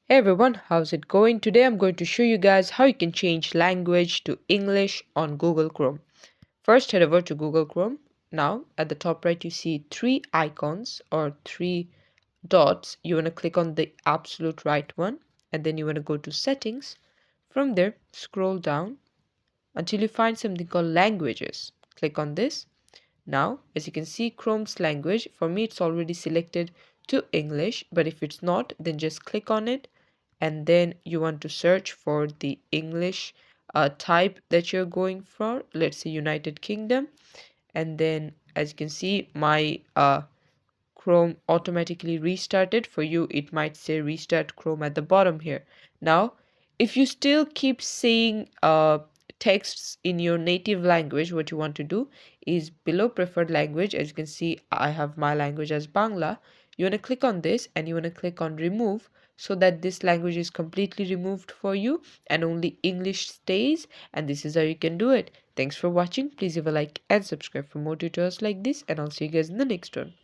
Hey everyone, how's it going? Today I'm going to show you guys how you can change language to English on Google Chrome. First, head over to Google Chrome. Now, at the top right, you see three icons or three dots. You want to click on the absolute right one, and then you want to go to settings. From there, scroll down until you find something called languages. Click on this. Now, as you can see, Chrome's language, for me it's already selected to English, but if it's not, then just click on it and then you want to search for the English type that you're going for. Let's say United Kingdom, and then as you can see, my Chrome automatically restarted. For you, it might say restart Chrome at the bottom here. Now, if you still keep seeing texts in your native language, what you want to do is below preferred language. As you can see, I have my language as Bangla. You want to click on this and you want to click on remove so that this language is completely removed for you and only English stays. And this is how you can do it. Thanks for watching. Please leave a like and subscribe for more tutorials like this, and I'll see you guys in the next one.